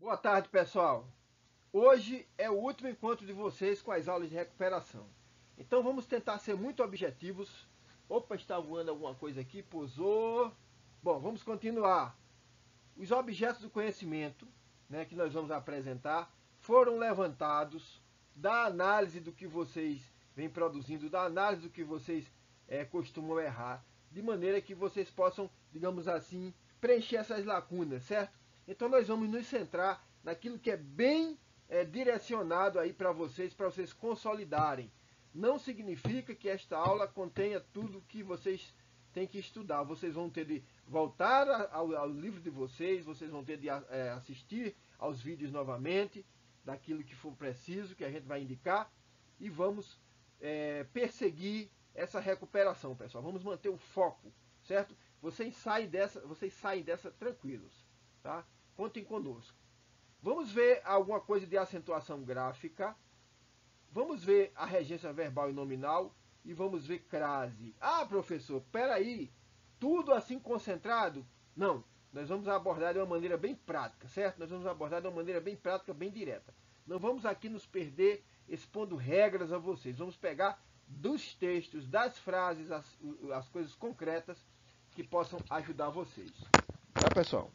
Boa tarde, pessoal. Hoje é o último encontro de vocês com as aulas de recuperação. Então vamos tentar ser muito objetivos. Opa, está voando alguma coisa aqui, pousou. Bom, vamos continuar. Os objetos do conhecimento, que nós vamos apresentar, foram levantados da análise do que vocês vêm produzindo, da análise do que vocês costumam errar, de maneira que vocês possam, digamos assim, preencher essas lacunas, certo? Então nós vamos nos centrar naquilo que é bem direcionado aí para vocês consolidarem. Não significa que esta aula contenha tudo que vocês têm que estudar. Vocês vão ter de voltar ao livro de vocês vão ter de assistir aos vídeos novamente, daquilo que for preciso, que a gente vai indicar, e vamos perseguir essa recuperação, pessoal. Vamos manter o foco, certo? Vocês saem dessa tranquilos, tá? Contem conosco. Vamos ver alguma coisa de acentuação gráfica. Vamos ver a regência verbal e nominal. E vamos ver crase. Ah, professor, peraí. Tudo assim concentrado? Não. Nós vamos abordar de uma maneira bem prática, certo? Nós vamos abordar de uma maneira bem prática, bem direta. Não vamos aqui nos perder expondo regras a vocês. Vamos pegar dos textos, das frases, as coisas concretas que possam ajudar vocês. Tá, pessoal?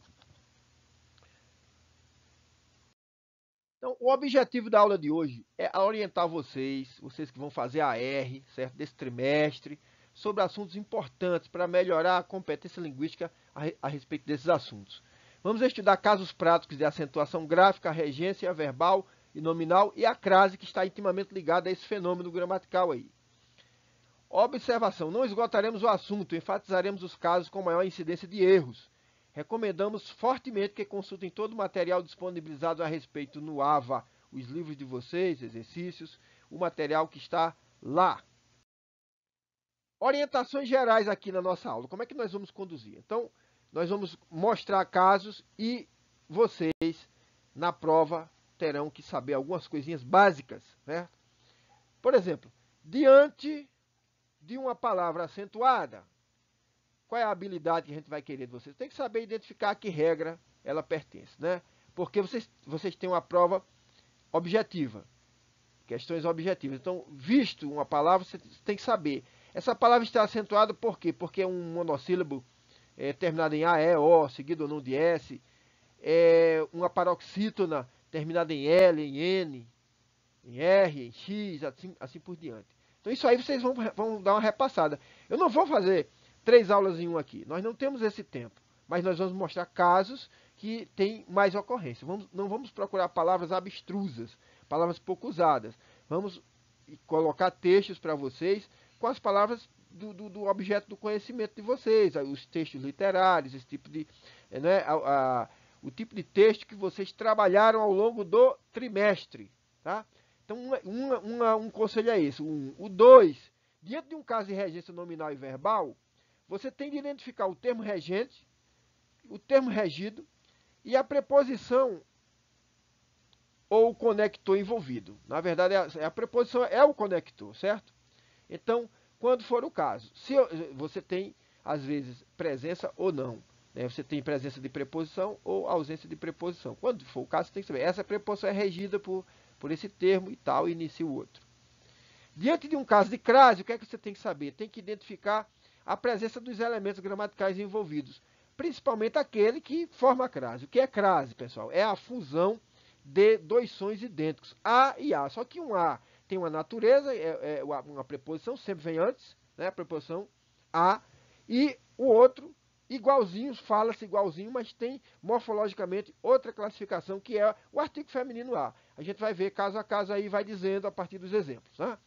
Então, o objetivo da aula de hoje é orientar vocês que vão fazer a R, certo, desse trimestre, sobre assuntos importantes para melhorar a competência linguística a respeito desses assuntos. Vamos estudar casos práticos de acentuação gráfica, regência verbal e nominal e a crase, que está intimamente ligada a esse fenômeno gramatical aí. Observação: não esgotaremos o assunto, enfatizaremos os casos com maior incidência de erros. Recomendamos fortemente que consultem todo o material disponibilizado a respeito no AVA, os livros de vocês, exercícios, o material que está lá. Orientações gerais aqui na nossa aula. Como é que nós vamos conduzir? Então, nós vamos mostrar casos e vocês, na prova, terão que saber algumas coisinhas básicas, certo? Por exemplo, diante de uma palavra acentuada, qual é a habilidade que a gente vai querer de vocês? Tem que saber identificar a que regra ela pertence, né? Porque vocês têm uma prova objetiva, questões objetivas. Então, visto uma palavra, você tem que saber. Essa palavra está acentuada por quê? Porque é um monossílabo terminado em A, E, O, seguido ou não de S. É uma paroxítona terminada em L, em N, em R, em X, assim por diante. Então, isso aí vocês vão dar uma repassada. Eu não vou fazer 3 aulas em 1 aqui. Nós não temos esse tempo, mas nós vamos mostrar casos que têm mais ocorrência. Não vamos procurar palavras abstrusas, palavras pouco usadas. Vamos colocar textos para vocês com as palavras do objeto do conhecimento de vocês, os textos literários, esse tipo de, o tipo de texto que vocês trabalharam ao longo do trimestre, tá? Então, um conselho é esse. O 2, diante de um caso de regência nominal e verbal, você tem de identificar o termo regente, o termo regido e a preposição ou o conector envolvido. Na verdade, a preposição é o conector, certo? Então, quando for o caso, se você tem, às vezes, presença ou não, né? Você tem presença de preposição ou ausência de preposição. Quando for o caso, você tem que saber, essa preposição é regida por esse termo e tal, e inicia o outro. Diante de um caso de crase, o que é que você tem que saber? Tem que identificar a presença dos elementos gramaticais envolvidos, principalmente aquele que forma a crase. O que é crase, pessoal? É a fusão de dois sons idênticos, A e A. Só que um A tem uma natureza, uma preposição, sempre vem antes, né? A preposição A, e o outro, igualzinho, fala-se igualzinho, mas tem morfologicamente outra classificação, que é o artigo feminino A. A gente vai ver caso a caso aí, vai dizendo a partir dos exemplos, tá?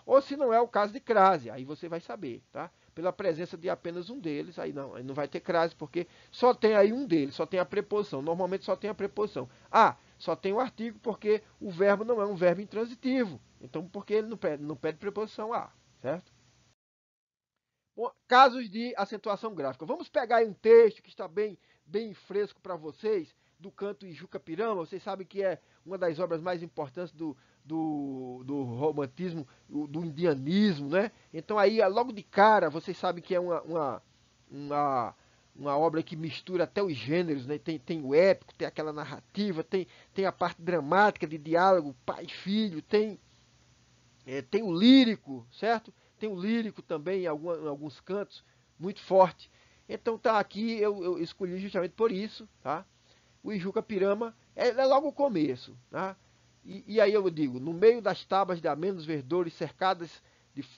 Ou se não é o caso de crase, aí você vai saber, tá? Pela presença de apenas um deles, aí não vai ter crase, porque só tem aí um deles, só tem a preposição. Normalmente só tem a preposição. Ah, só tem o artigo porque o verbo não é um verbo intransitivo. Então, porque ele não pede preposição a, certo? Bom, casos de acentuação gráfica. Vamos pegar aí um texto que está bem fresco para vocês, do canto Ijuca-Pirama. Vocês sabem que é uma das obras mais importantes do romantismo, do indianismo, né? Então aí, logo de cara, vocês sabem que é uma obra que mistura até os gêneros, né? Tem o épico, tem aquela narrativa, tem a parte dramática de diálogo, pai e filho, tem o lírico, certo? Tem o lírico também em alguns cantos, muito forte. Então tá aqui, eu escolhi justamente por isso, tá? O Ijuca Pirama é logo o começo, tá? E aí eu digo, no meio das tabas de amenos verdores, cercadas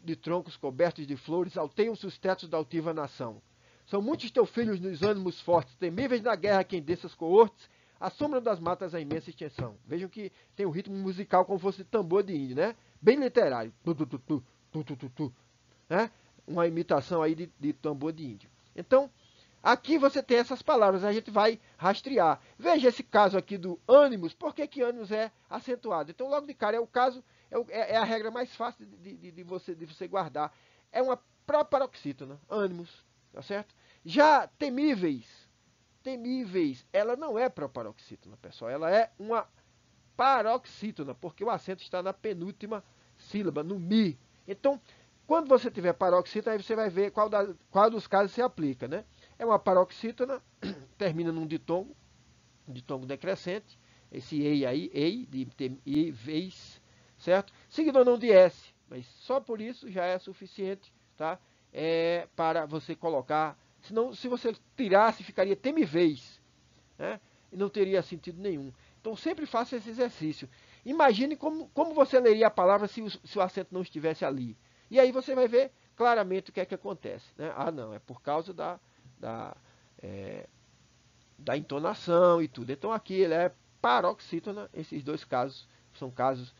de troncos cobertos de flores, alteiam-se os tetos da altiva nação. São muitos teus filhos nos ânimos fortes, temíveis na guerra quem dessas coortes, a sombra das matas a imensa extensão. Vejam que tem um ritmo musical como fosse de tambor de índio, né? Bem literário. Tu, tu, tu, tu, tu, tu, tu, tu, né? Uma imitação aí de tambor de índio. Então, aqui você tem essas palavras, a gente vai rastrear. Veja esse caso aqui do ânimos, por que que ânimos é acentuado? Então, logo de cara, é o caso, é a regra mais fácil de você guardar. É uma proparoxítona, ânimos, tá certo? Já temíveis, ela não é proparoxítona, pessoal, ela é uma paroxítona, porque o acento está na penúltima sílaba, no mi. Então, quando você tiver paroxítona, aí você vai ver qual dos casos se aplica, né? É uma paroxítona, termina num ditongo decrescente, esse ei aí, de vez, certo? Seguido ou não de S, mas só por isso já é suficiente, tá? Para você colocar, senão se você tirasse ficaria temivez, né? E não teria sentido nenhum. Então sempre faça esse exercício. Imagine como você leria a palavra se o acento não estivesse ali. E aí você vai ver claramente o que é que acontece, né? Ah, não, é por causa da, da entonação e tudo. Então aqui ele é paroxítona, esses dois casos são casos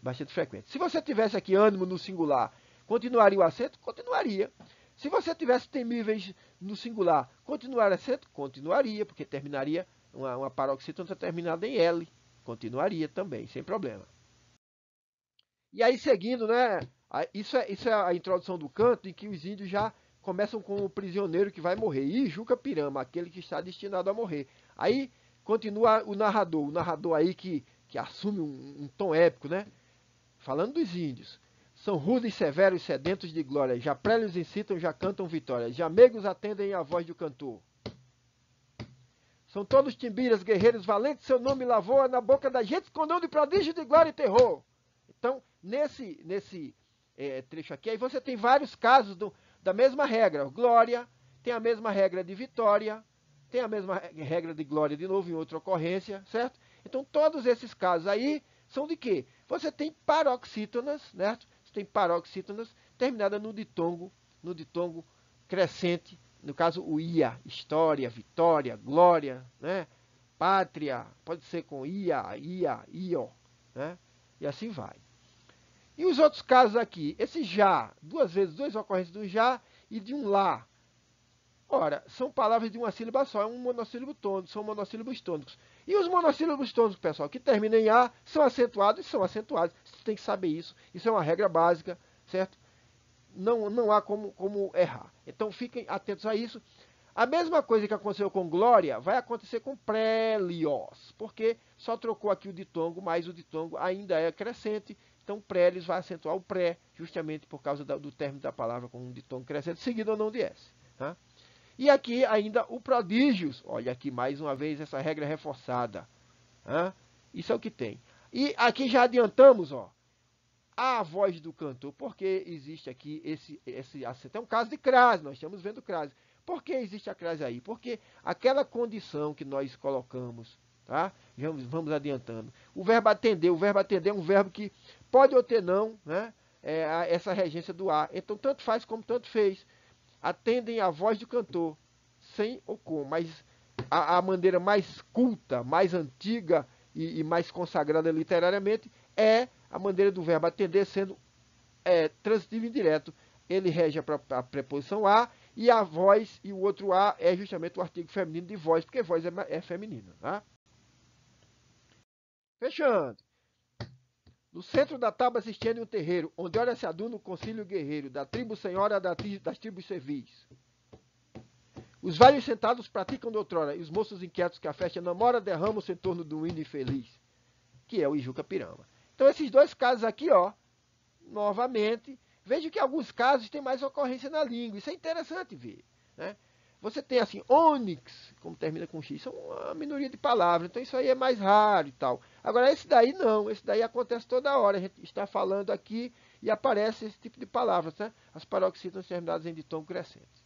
bastante frequentes. Se você tivesse aqui ânimo no singular, continuaria o acento? Continuaria. Se você tivesse temíveis no singular, continuaria o acento? Continuaria, porque terminaria uma paroxítona terminada em L. Continuaria também, sem problema. E aí seguindo, né? Isso é a introdução do canto, em que os índios já começam com o prisioneiro que vai morrer. Ijuca Pirama, aquele que está destinado a morrer. Aí continua o narrador aí que assume um tom épico, né? Falando dos índios. São rudes, severos, sedentos de glória. Já prélios incitam, já cantam vitória. Já meigos atendem à voz do cantor. São todos timbiras, guerreiros valentes, seu nome lavoa na boca da gente, escondeu de prodígio de glória e terror. Então, nesse trecho aqui, aí você tem vários casos da mesma regra. Glória tem a mesma regra de vitória, tem a mesma regra de glória de novo em outra ocorrência, certo? Então, todos esses casos aí são de quê? Você tem paroxítonas, certo? Você tem paroxítonas terminada no ditongo crescente, no caso o ia, história, vitória, glória, né? Pátria, pode ser com ia, io, né? E assim vai. E os outros casos aqui, esse já, duas ocorrências do já e de um lá. Ora, são palavras de uma sílaba só, é um monossílabo tônico, são monossílabos tônicos. E os monossílabos tônicos, pessoal, que terminam em A, são acentuados e são acentuados. Você tem que saber isso. Isso é uma regra básica, certo? Não há como errar. Então fiquem atentos a isso. A mesma coisa que aconteceu com glória vai acontecer com prélios, porque só trocou aqui o ditongo, mas o ditongo ainda é crescente. Então prélios vai acentuar o pré, justamente por causa do término da palavra com um ditongo crescente, seguido ou não de S. Tá? E aqui ainda o prodígios. Olha aqui mais uma vez essa regra reforçada. Tá? Isso é o que tem. E aqui já adiantamos, ó, a voz do cantor, porque existe aqui esse acento. É um caso de crase, nós estamos vendo crase. Por que existe a crase aí? Porque aquela condição que nós colocamos, tá? Vamos adiantando. O verbo atender é um verbo que pode ou ter não, né? Essa regência do A. Então, tanto faz como tanto fez. Atendem a voz do cantor, sem ou com, mas a maneira mais culta, mais antiga e mais consagrada literariamente é a maneira do verbo atender sendo transitivo indireto. Ele rege a preposição a e a voz e o outro a é justamente o artigo feminino de voz, porque voz é feminina. Tá? Fechando. No centro da tábua se estende um terreiro, onde ora se aduna o concílio guerreiro, da tribo senhora das tribos servis. Os velhos sentados praticam de outrora, e os moços inquietos que a festa namora derramam-se em torno do hino infeliz, que é o Ijuca Pirama. Então esses dois casos aqui, ó, novamente, veja que alguns casos têm mais ocorrência na língua, isso é interessante ver, né? Você tem assim, ônix, como termina com X, são uma minoria de palavras, então isso aí é mais raro e tal. Agora, esse daí não, esse daí acontece toda hora. A gente está falando aqui e aparece esse tipo de palavras, né? As paroxítonas terminadas em ditongo crescente.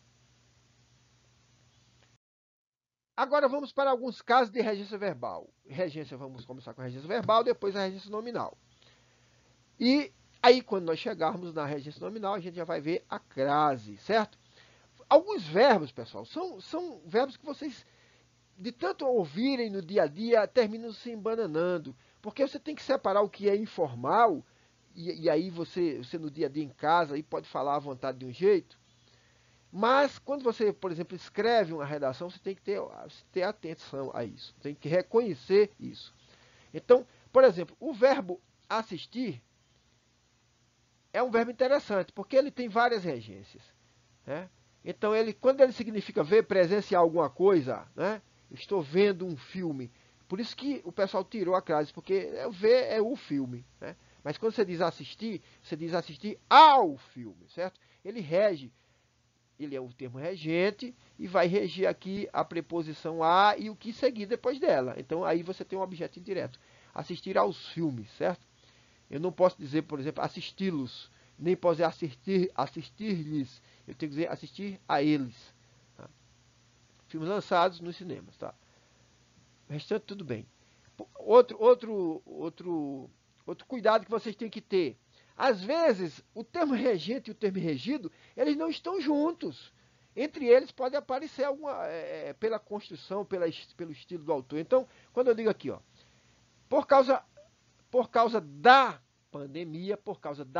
Agora vamos para alguns casos de regência verbal. Regência, vamos começar com a regência verbal, depois a regência nominal. E aí, quando nós chegarmos na regência nominal, a gente já vai ver a crase, certo? Alguns verbos, pessoal, são verbos que vocês, de tanto ouvirem no dia a dia, terminam se embananando. Porque você tem que separar o que é informal, e aí você no dia a dia em casa aí pode falar à vontade de um jeito. Mas quando você, por exemplo, escreve uma redação, você tem que ter atenção a isso. Tem que reconhecer isso. Então, por exemplo, o verbo assistir é um verbo interessante, porque ele tem várias regências, né? Então, quando ele significa ver, presenciar alguma coisa, né? Eu estou vendo um filme. Por isso que o pessoal tirou a crase, porque ver é o filme, né? Mas quando você diz assistir ao filme, certo? Ele é o termo regente e vai reger aqui a preposição a e o que seguir depois dela. Então, aí você tem um objetivo direto. Assistir aos filmes, certo? Eu não posso dizer, por exemplo, assisti-los, nem posso dizer assistir-lhes. Eu tenho que dizer assistir a eles. Tá? Filmes lançados nos cinemas, tá? O restante tudo bem. Outro cuidado que vocês têm que ter. Às vezes, o termo regente e o termo regido, eles não estão juntos. Entre eles pode aparecer pela construção, pelo estilo do autor. Então, quando eu digo aqui, ó, por causa da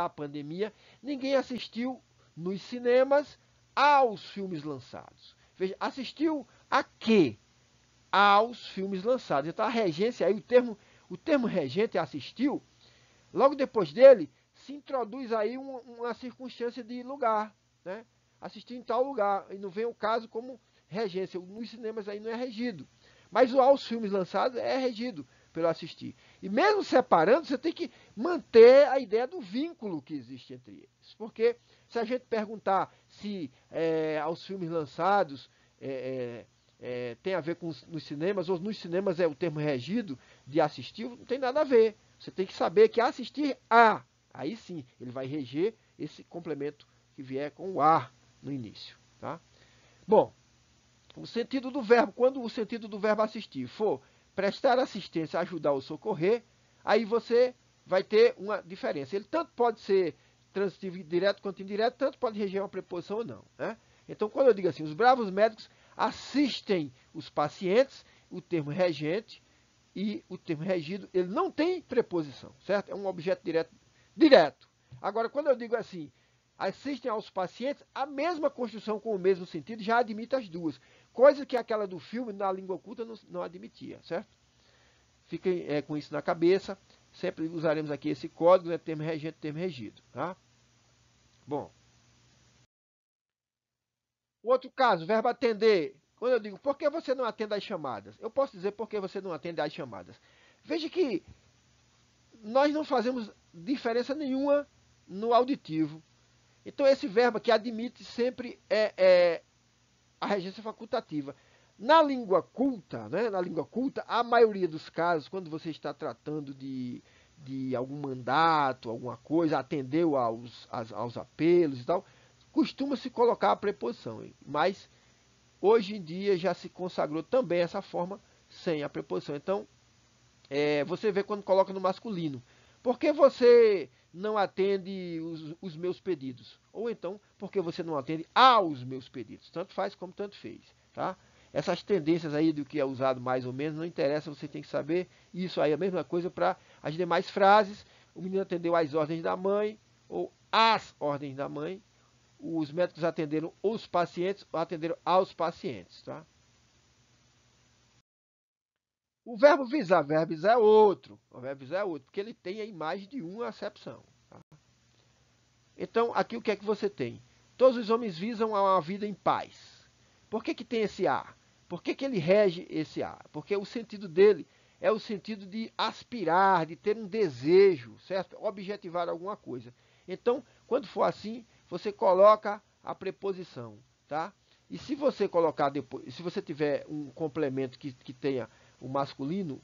pandemia, ninguém assistiu nos cinemas aos filmes lançados. Veja, assistiu a quê? Aos filmes lançados. Então a regência, aí o termo regente assistiu, logo depois dele, se introduz aí uma circunstância de lugar, né? Assistir em tal lugar, e não vem o caso como regência. Nos cinemas aí não é regido. Mas aos filmes lançados é regido pelo assistir. E mesmo separando, você tem que manter a ideia do vínculo que existe entre eles. Porque se a gente perguntar se aos filmes lançados tem a ver com nos cinemas, ou nos cinemas é o termo regido de assistir, não tem nada a ver. Você tem que saber que assistir a, aí sim, ele vai reger esse complemento que vier com o a no início. Tá? Bom, o sentido do verbo, quando o sentido do verbo assistir for prestar assistência, ajudar ou socorrer, aí você vai ter uma diferença. Ele tanto pode ser transitivo direto quanto indireto, tanto pode reger uma preposição ou não. Né? Então, quando eu digo assim, os bravos médicos assistem os pacientes, o termo regente e o termo regido, ele não tem preposição, certo? É um objeto direto. Agora, quando eu digo assim, assistem aos pacientes, a mesma construção com o mesmo sentido já admite as duas. Coisa que aquela do filme, na língua culta, não admitia, certo? Fiquem com isso na cabeça. Sempre usaremos aqui esse código, né? Termo regente, termo regido. Tá? Bom. Outro caso, verbo atender. Quando eu digo, por que você não atende às chamadas? Eu posso dizer por que você não atende às chamadas. Veja que nós não fazemos diferença nenhuma no auditivo. Então, esse verbo que admite sempre a regência facultativa. Na língua culta, né, a maioria dos casos, quando você está tratando de algum mandato, alguma coisa, atendeu aos apelos e tal, costuma-se colocar a preposição. Mas, hoje em dia, já se consagrou também essa forma sem a preposição. Então, você vê quando coloca no masculino. Por que você não atende os meus pedidos? Ou então, por que você não atende aos meus pedidos? Tanto faz como tanto fez. Tá? Essas tendências aí do que é usado mais ou menos, não interessa, você tem que saber. Isso aí é a mesma coisa para as demais frases. O menino atendeu às ordens da mãe, ou às ordens da mãe. Os médicos atenderam os pacientes, ou atenderam aos pacientes. Tá? O verbo visar é outro. O verbo visar é outro, porque ele tem aí mais de uma acepção. Tá? Então, aqui o que é que você tem? Todos os homens visam a uma vida em paz. Por que tem esse a? Por que ele rege esse a? Porque o sentido dele é o sentido de aspirar, de ter um desejo, certo? Objetivar alguma coisa. Então, quando for assim, você coloca a preposição, tá? E se você colocar depois, se você tiver um complemento que tenha o masculino,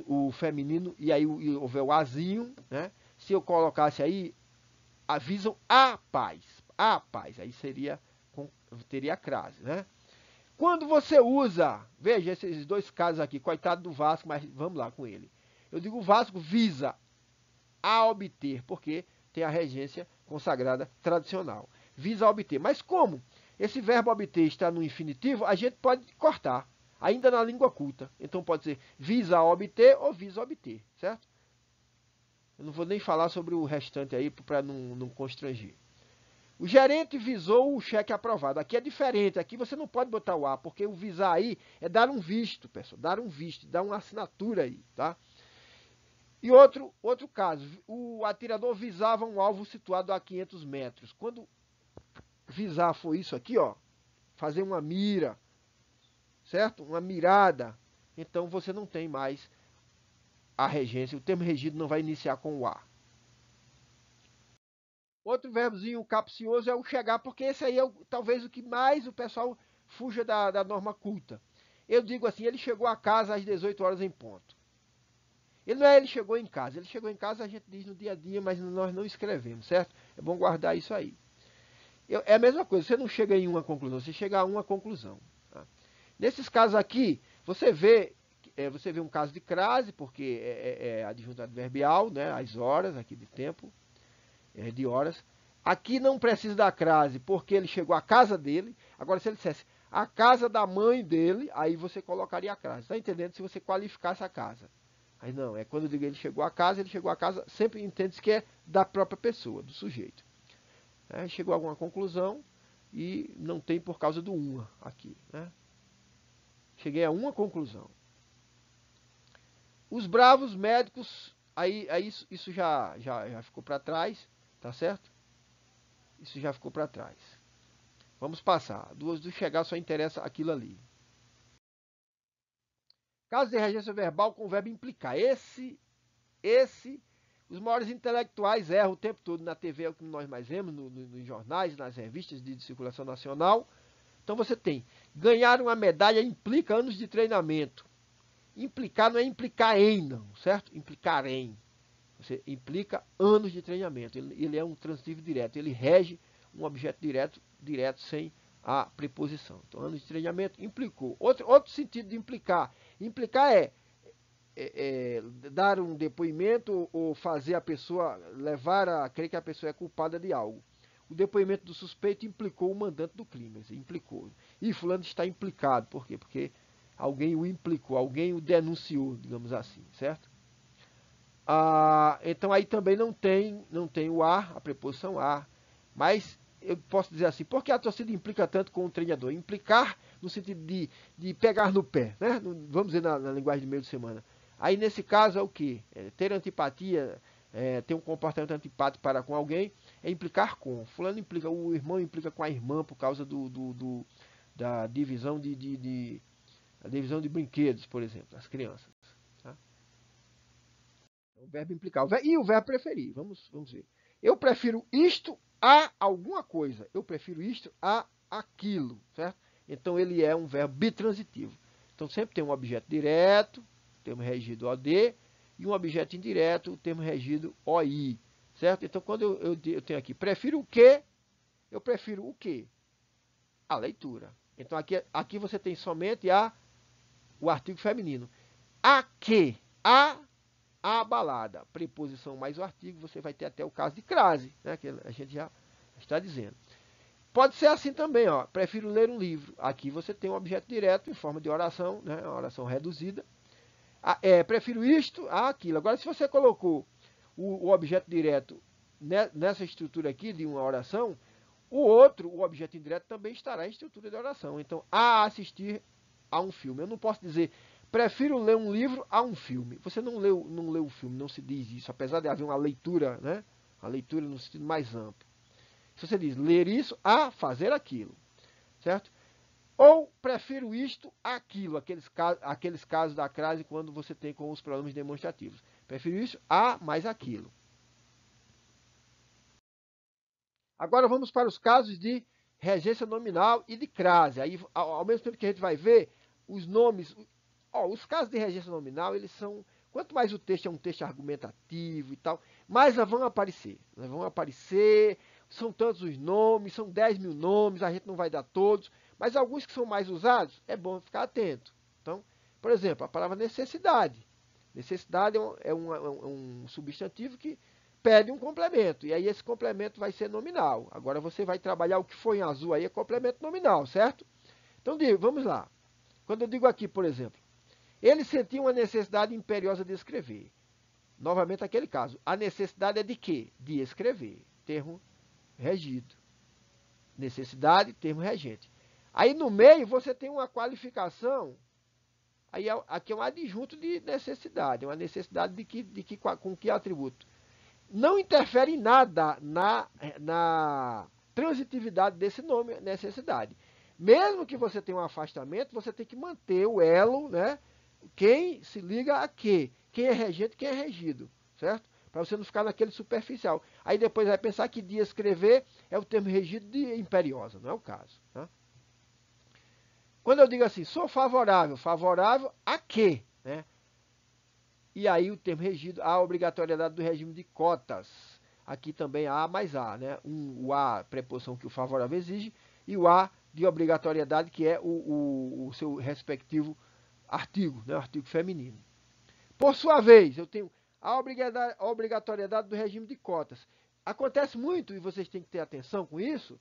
o feminino, e aí e houver o azinho, né? Se eu colocasse aí, avisam a paz. A paz. Aí teria a crase, né? Quando você usa, veja esses dois casos aqui, coitado do Vasco, mas vamos lá com ele. Eu digo o Vasco visa a obter, porque tem a regência consagrada tradicional. Visa a obter. Mas como esse verbo obter está no infinitivo, a gente pode cortar, ainda na língua culta. Então pode ser visa a obter ou visa a obter, certo? Eu não vou nem falar sobre o restante aí para não constranger. O gerente visou o cheque aprovado. Aqui é diferente. Aqui você não pode botar o A, porque o visar aí é dar um visto, pessoal. Dar um visto, dar uma assinatura aí, tá? E outro caso. O atirador visava um alvo situado a 500 metros. Quando visar for isso aqui, ó, fazer uma mira, certo? Uma mirada. Então você não tem mais a regência. O termo regido não vai iniciar com o A. Outro verbozinho capcioso é o chegar, porque esse aí é talvez o que mais o pessoal fuja da norma culta. Eu digo assim, ele chegou a casa às 18 horas em ponto. Ele não é ele chegou em casa. Ele chegou em casa, a gente diz no dia a dia, mas nós não escrevemos, certo? É bom guardar isso aí. É a mesma coisa, você não chega em uma conclusão, você chega a uma conclusão. Tá? Nesses casos aqui, você vê um caso de crase, porque é adjunto adverbial, né? As horas aqui de tempo. De horas. Aqui não precisa da crase, porque ele chegou à casa dele. Agora, se ele dissesse a casa da mãe dele, aí você colocaria a crase. Está entendendo? Se você qualificasse a casa. Aí não, é quando eu digo ele chegou à casa, sempre entende-se que é da própria pessoa, do sujeito. Chegou a alguma conclusão e não tem por causa do uma aqui. Né? Cheguei a uma conclusão. Os bravos médicos, aí isso já ficou para trás. Tá certo? Isso já ficou para trás. Vamos passar. Duas do chegar só interessa aquilo ali. Caso de regência verbal com o verbo implicar. Os maiores intelectuais erram o tempo todo. Na TV é o que nós mais vemos, nos jornais, nas revistas de circulação nacional. Então você tem, ganhar uma medalha implica anos de treinamento. Implicar não é implicar em, não, certo? Implicar em. Você implica anos de treinamento. Ele é um transitivo direto. Ele rege um objeto direto sem a preposição. Então, anos de treinamento implicou. Outro sentido de implicar. Implicar é dar um depoimento ou fazer a pessoa, levar a crer que a pessoa é culpada de algo. O depoimento do suspeito implicou o mandante do crime. Implicou. E fulano está implicado. Por quê? Porque alguém o implicou, alguém o denunciou, digamos assim, certo? Então aí também não tem o a preposição a, mas eu posso dizer assim, por que a torcida implica tanto com o treinador? Implicar no sentido de pegar no pé, né? Vamos dizer na linguagem de meio de semana. Aí nesse caso é o quê? Ter antipatia, ter um comportamento antipático para com alguém, é implicar com. Fulano implica, o irmão implica com a irmã por causa da divisão a divisão de brinquedos, por exemplo, das crianças. Tá? O verbo implicar. E o verbo preferir. Vamos ver. Eu prefiro isto a alguma coisa. Eu prefiro isto a aquilo. Certo? Então ele é um verbo bitransitivo. Então sempre tem um objeto direto, termo regido OD, e um objeto indireto, o termo regido OI. Certo? Então quando eu tenho aqui, prefiro o quê? Eu prefiro o quê? A leitura. Então aqui você tem somente o artigo feminino. A que? A balada, preposição mais o artigo, você vai ter até o caso de crase, né, que a gente já está dizendo. Pode ser assim também, ó, prefiro ler um livro. Aqui você tem um objeto direto em forma de oração, né, uma oração reduzida. Prefiro isto a aquilo. Agora, se você colocou o objeto direto nessa estrutura aqui de uma oração, o objeto indireto, também estará em estrutura de oração. Então, a assistir a um filme. Eu não posso dizer prefiro ler um livro a um filme. Você não leu o filme, não se diz isso, apesar de haver uma leitura, né? A leitura no sentido mais amplo. Se você diz ler isso a fazer aquilo, certo? Ou prefiro isto a aquilo, aqueles casos da crase quando você tem com os pronomes demonstrativos. Prefiro isso a mais aquilo. Agora vamos para os casos de regência nominal e de crase. Aí, ao mesmo tempo que a gente vai ver os nomes, os casos de regência nominal, eles são, quanto mais o texto é um texto argumentativo e tal, mais vão aparecer. Vão aparecer, são tantos os nomes, são 10 mil nomes, a gente não vai dar todos, mas alguns que são mais usados, é bom ficar atento. Então, por exemplo, a palavra necessidade. Necessidade é um substantivo que pede um complemento, e aí esse complemento vai ser nominal. Agora você vai trabalhar o que foi em azul aí, é complemento nominal, certo? Então, vamos lá. Quando eu digo aqui, por exemplo, ele sentia uma necessidade imperiosa de escrever. Novamente aquele caso. A necessidade é de quê? De escrever. Termo regido. Necessidade, termo regente. Aí no meio você tem uma qualificação. Aí aqui é um adjunto de necessidade. Uma necessidade com que atributo? Não interfere em nada na transitividade desse nome, necessidade. Mesmo que você tenha um afastamento, você tem que manter o elo, né? Quem se liga a quê? Quem é regente, quem é regido, certo? Para você não ficar naquele superficial. Aí depois vai pensar que de escrever é o termo regido de imperiosa, não é o caso. Tá? Quando eu digo assim, sou favorável, favorável a quê? Né? E aí o termo regido, a obrigatoriedade do regime de cotas. Aqui também A mais A, né? O A, preposição que o favorável exige, e o A de obrigatoriedade, que é o seu respectivo artigo, né? O artigo feminino. Por sua vez, eu tenho a obrigatoriedade do regime de cotas. Acontece muito, e vocês têm que ter atenção com isso,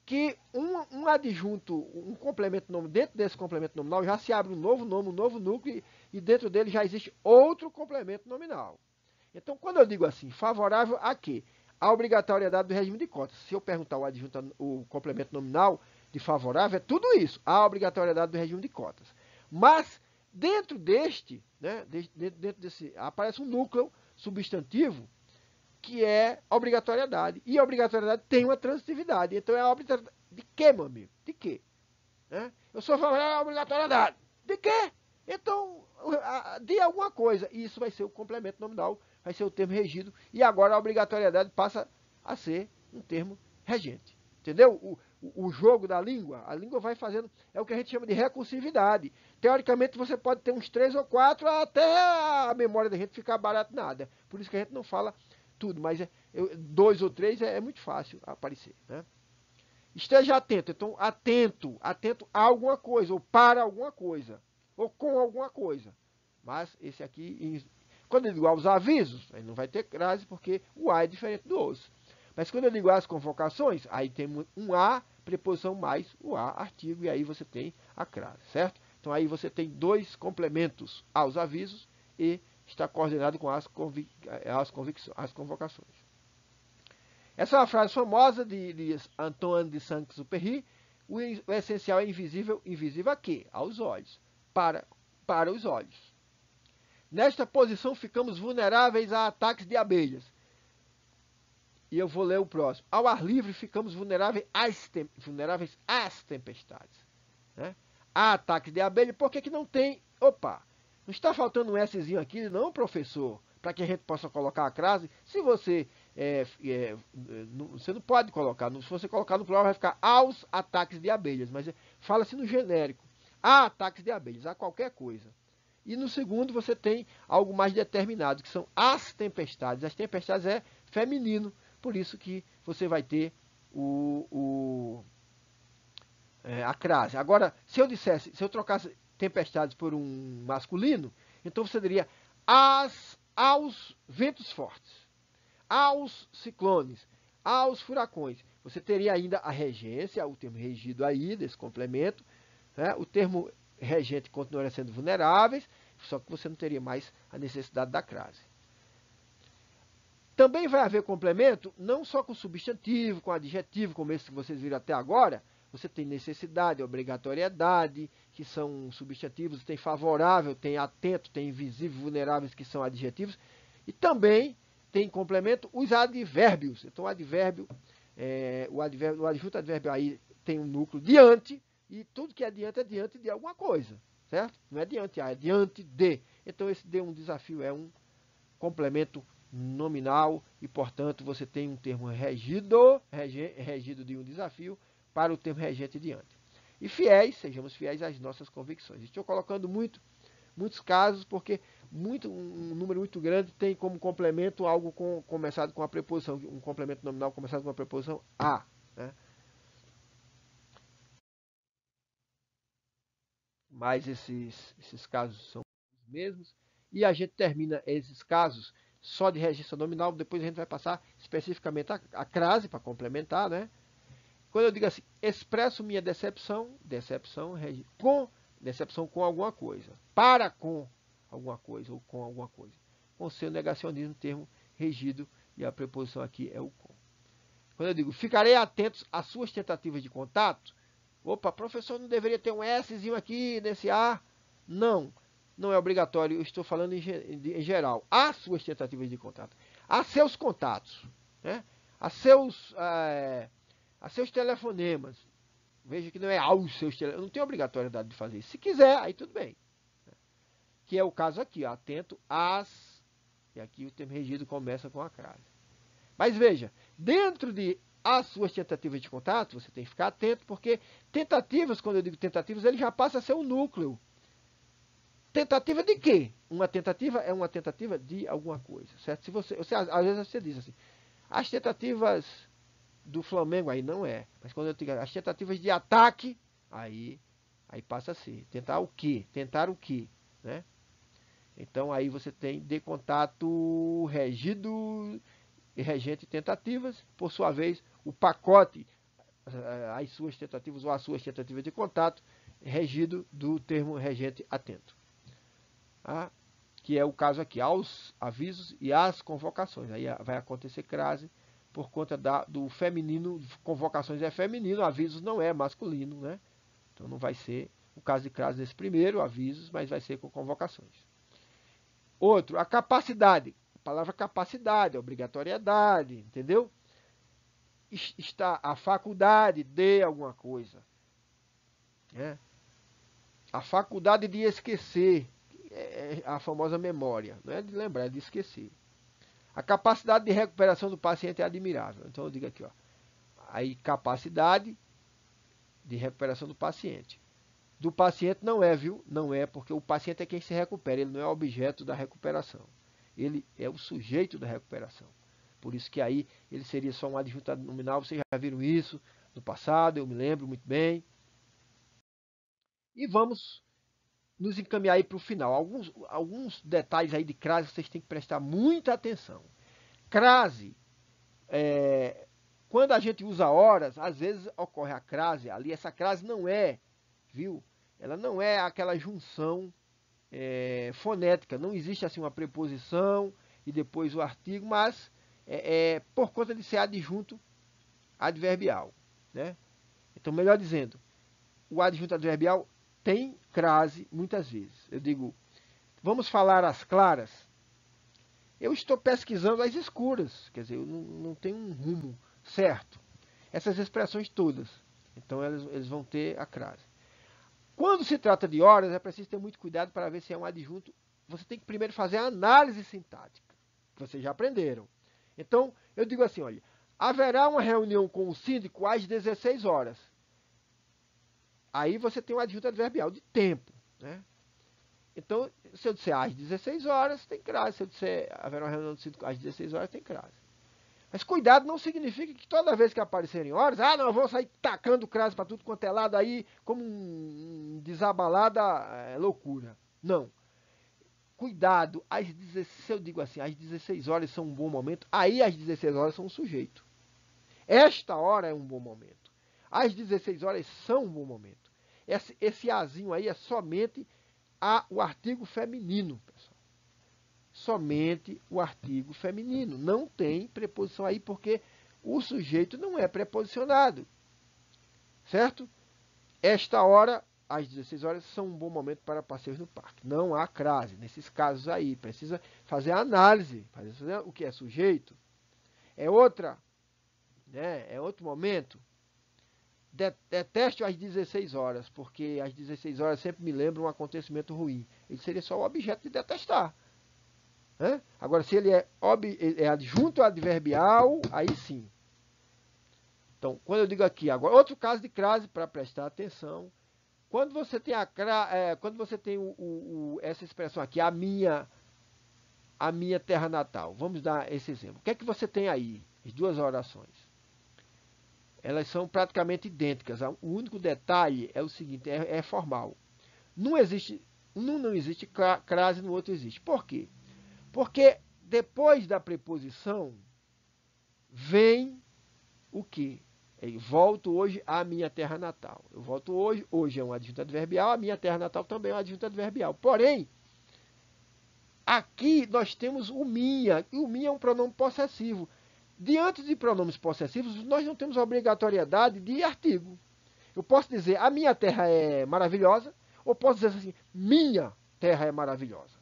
que um adjunto, um complemento nominal, dentro desse complemento nominal já se abre um novo nome, um novo núcleo, e dentro dele já existe outro complemento nominal. Então, quando eu digo assim, favorável a quê? A obrigatoriedade do regime de cotas. Se eu perguntar o adjunto, o complemento nominal de favorável, é tudo isso, a obrigatoriedade do regime de cotas. Mas, dentro deste, né, dentro desse, aparece um núcleo substantivo, que é obrigatoriedade. E a obrigatoriedade tem uma transitividade. Então, é a obrigatoriedade de quê, meu amigo? De quê? Né? Eu sou favorável à obrigatoriedade. De quê? Então, de alguma coisa. E isso vai ser o complemento nominal, vai ser o termo regido. E agora a obrigatoriedade passa a ser um termo regente. Entendeu? O jogo da língua, a língua vai fazendo, é o que a gente chama de recursividade. Teoricamente, você pode ter uns 3 ou 4 até a memória da gente ficar barata nada. Por isso que a gente não fala tudo, mas 2 ou 3 é muito fácil aparecer. Né? Esteja atento, então atento a alguma coisa, ou para alguma coisa, ou com alguma coisa. Mas esse aqui, quando eu digo aos avisos, aí não vai ter crase, porque o A é diferente do os. Mas quando eu digo às convocações, aí tem um A, preposição mais o A, artigo, e aí você tem a crase, certo? Então aí você tem dois complementos aos avisos e está coordenado com as convocações. Essa é uma frase famosa de Antoine de Saint-Exupéry. O essencial é invisível. Invisível a quê? Aos olhos. Para os olhos. Nesta posição, ficamos vulneráveis a ataques de abelhas. E eu vou ler o próximo. Ao ar livre, ficamos vulneráveis às tempestades. Né? Há ataques de abelha. Por que não tem? Opa! Não está faltando um Szinho aqui, não, professor? Para que a gente possa colocar a crase. Se você... você não pode colocar. Se você colocar no plural, vai ficar aos ataques de abelhas. Mas fala-se no genérico. Há ataques de abelhas, há qualquer coisa. E no segundo, você tem algo mais determinado, que são as tempestades. As tempestades é feminino. Por isso que você vai ter a crase. Agora, se eu trocasse tempestades por um masculino, então você diria aos ventos fortes, aos ciclones, aos furacões. Você teria ainda a regência, o termo regido aí, desse complemento, né? O termo regente continuaria sendo vulneráveis, só que você não teria mais a necessidade da crase. Também vai haver complemento, não só com substantivo, com adjetivo, como esse que vocês viram até agora. Você tem necessidade, obrigatoriedade, que são substantivos, tem favorável, tem atento, tem invisível, vulneráveis, que são adjetivos. E também tem complemento os advérbios. Então, o adjunto advérbio aí tem um núcleo diante, e tudo que é diante de alguma coisa, certo? Não é diante A, é diante de. Então, esse de um desafio é um complemento nominal e, portanto, você tem um termo regido de um desafio para o termo regente diante. E fiéis, sejamos fiéis às nossas convicções. Estou colocando muitos casos, porque um número muito grande tem como complemento algo começado com a preposição, um complemento nominal começado com a preposição a. Né? Mas esses casos são os mesmos. E a gente termina esses casos só de regência nominal, depois a gente vai passar especificamente a crase para complementar, né? Quando eu digo assim, expresso minha decepção, decepção com alguma coisa, para com alguma coisa ou com alguma coisa. Com seu negacionismo, termo regido, e a preposição aqui é o com. Quando eu digo, ficarei atentos às suas tentativas de contato, opa, professor, não deveria ter um Szinho aqui nesse A? Não, não é obrigatório, eu estou falando em geral. Às suas tentativas de contato, a seus contatos, né? a seus telefonemas. Veja que não é aos seus telefonemas, não tem obrigatoriedade de fazer isso. Se quiser, aí tudo bem. Que é o caso aqui, ó, atento às... E aqui o termo regido começa com a crase. Mas veja, dentro de as suas tentativas de contato, você tem que ficar atento, porque tentativas, quando eu digo tentativas, ele já passa a ser o núcleo. Tentativa de quê? Uma tentativa é uma tentativa de alguma coisa, certo? Se você às vezes você diz assim, as tentativas do Flamengo, aí não é. Mas quando eu digo as tentativas de ataque, aí passa a ser. Tentar o quê? Tentar o quê? Né? Então aí você tem de contato regido e regente tentativas, por sua vez, o pacote, as suas tentativas ou as suas tentativas de contato, regido do termo regente atento. Ah, que é o caso aqui, aos avisos e às convocações. Aí vai acontecer crase por conta do feminino, convocações é feminino, avisos não é masculino, né? Então não vai ser o caso de crase nesse primeiro, avisos, mas vai ser com convocações. Outro, a capacidade. A palavra capacidade, obrigatoriedade, entendeu? Está a faculdade de alguma coisa. Né? A faculdade de esquecer, é a famosa memória. Não é de lembrar, é de esquecer. A capacidade de recuperação do paciente é admirável. Então eu digo aqui, ó. Aí capacidade de recuperação do paciente. Do paciente não é, viu? Não é, porque o paciente é quem se recupera, ele não é objeto da recuperação. Ele é o sujeito da recuperação. Por isso que aí ele seria só um adjunto nominal, vocês já viram isso no passado, eu me lembro muito bem. E vamos nos encaminhar aí para o final. Alguns detalhes aí de crase vocês têm que prestar muita atenção. Crase, quando a gente usa horas, às vezes ocorre a crase ali, essa crase não é, viu? Ela não é aquela junção fonética, não existe assim uma preposição e depois o artigo, mas por conta de ser adjunto adverbial. Né? Então, melhor dizendo, o adjunto adverbial tem crase muitas vezes. Eu digo, vamos falar as claras? Eu estou pesquisando as escuras, quer dizer, eu não tenho um rumo certo. Essas expressões todas, então eles vão ter a crase. Quando se trata de horas, é preciso ter muito cuidado para ver se é um adjunto. Você tem que primeiro fazer a análise sintática, que vocês já aprenderam. Então, eu digo assim, olha, haverá uma reunião com o síndico às 16 horas. Aí você tem um adjunto adverbial de tempo. Né? Então, se eu disser às 16 horas, tem crase. Se eu disser haverá uma reunião do síndico às 16 horas, tem crase. Mas cuidado não significa que toda vez que aparecerem horas, não, eu vou sair tacando crase para tudo quanto é lado aí, como um desabalada loucura. Não. Cuidado, se eu digo assim, às 16 horas são um bom momento, aí às 16 horas são um sujeito. Esta hora é um bom momento. Às 16 horas são um bom momento. Esse azinho aí é somente o artigo feminino, pessoal. Somente o artigo feminino. Não tem preposição aí, porque o sujeito não é preposicionado. Certo? Esta hora, às 16 horas, são um bom momento para passeios no parque. Não há crase. Nesses casos aí, precisa fazer a análise. Fazer o que é sujeito. É outra, né? É outro momento. Detesto às 16 horas, porque às 16 horas sempre me lembra um acontecimento ruim. Ele seria só o objeto de detestar. Né? Agora, se ele é adjunto adverbial, aí sim. Então, quando eu digo aqui, agora, outro caso de crase para prestar atenção, quando você tem, quando você tem essa expressão aqui, a minha terra natal, vamos dar esse exemplo. O que é que você tem aí? As duas orações. Elas são praticamente idênticas. O único detalhe é o seguinte, é formal. Não existe, um não existe crase, no outro existe. Por quê? Porque depois da preposição vem o quê? Eu volto hoje à minha terra natal. Eu volto hoje, hoje é um adjunto adverbial, a minha terra natal também é um adjunto adverbial. Porém, aqui nós temos o minha, e o minha é um pronome possessivo. Diante de pronomes possessivos, nós não temos obrigatoriedade de artigo. Eu posso dizer, a minha terra é maravilhosa, ou posso dizer assim, minha terra é maravilhosa.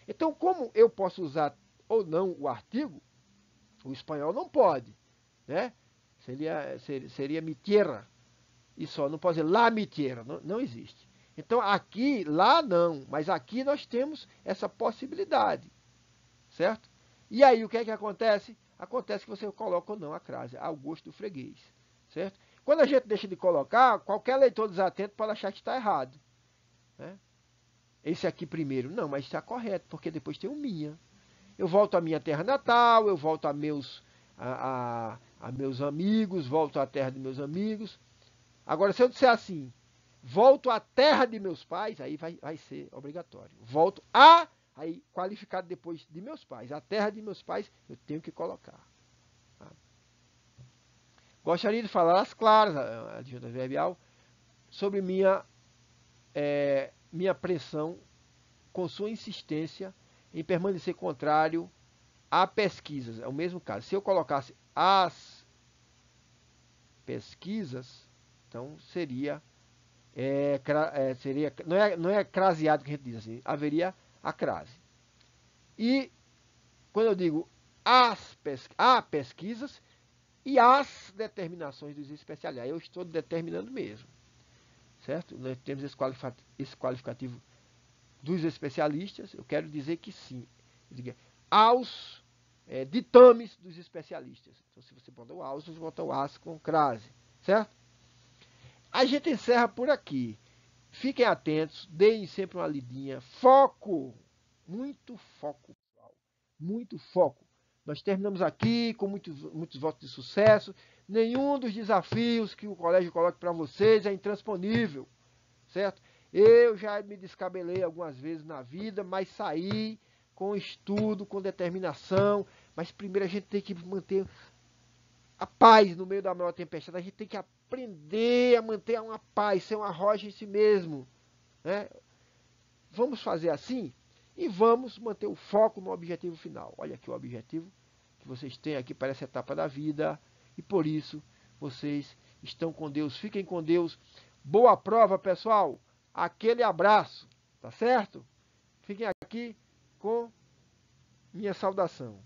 Então, como eu posso usar ou não o artigo, o espanhol não pode, né? Seria mi tierra, e só, não pode dizer la mi tierra, não existe. Então, aqui, lá não, mas aqui nós temos essa possibilidade, certo? E aí, o que é que acontece? Acontece que você coloca ou não a crase, ao gosto do freguês, certo? Quando a gente deixa de colocar, qualquer leitor desatento pode achar que está errado, né? Esse aqui primeiro, não, mas está correto, porque depois tem o minha. Eu volto à minha terra natal, eu volto a meus amigos, volto à terra de meus amigos. Agora, se eu disser assim, volto à terra de meus pais, aí vai ser obrigatório. Volto aí qualificado depois de meus pais. A terra de meus pais, eu tenho que colocar. Tá? Gostaria de falar às claras, adjunto adverbial, sobre minha pressão com sua insistência em permanecer contrário a pesquisas. É o mesmo caso. Se eu colocasse as pesquisas, então seria, não é craseado que a gente diz assim, haveria a crase. E quando eu digo há pesquisas e as determinações dos especialistas, eu estou determinando mesmo, certo? Nós temos esse qualificativo dos especialistas, eu quero dizer que sim. Aos ditames dos especialistas. Então, se você botar o aos, você bota o as com crase, certo? A gente encerra por aqui. Fiquem atentos, deem sempre uma lidinha. Foco! Muito foco, pessoal. Muito foco. Nós terminamos aqui com muitos votos de sucesso. Nenhum dos desafios que o colégio coloca para vocês é intransponível, certo? Eu já me descabelei algumas vezes na vida, mas saí com estudo, com determinação. Mas primeiro a gente tem que manter a paz no meio da maior tempestade. A gente tem que aprender a manter uma paz, ser uma rocha em si mesmo, né? Vamos fazer assim e vamos manter o foco no objetivo final. Olha aqui o objetivo que vocês têm aqui para essa etapa da vida. E por isso vocês estão com Deus. Fiquem com Deus. Boa prova, pessoal. Aquele abraço, tá certo? Fiquem aqui com minha saudação.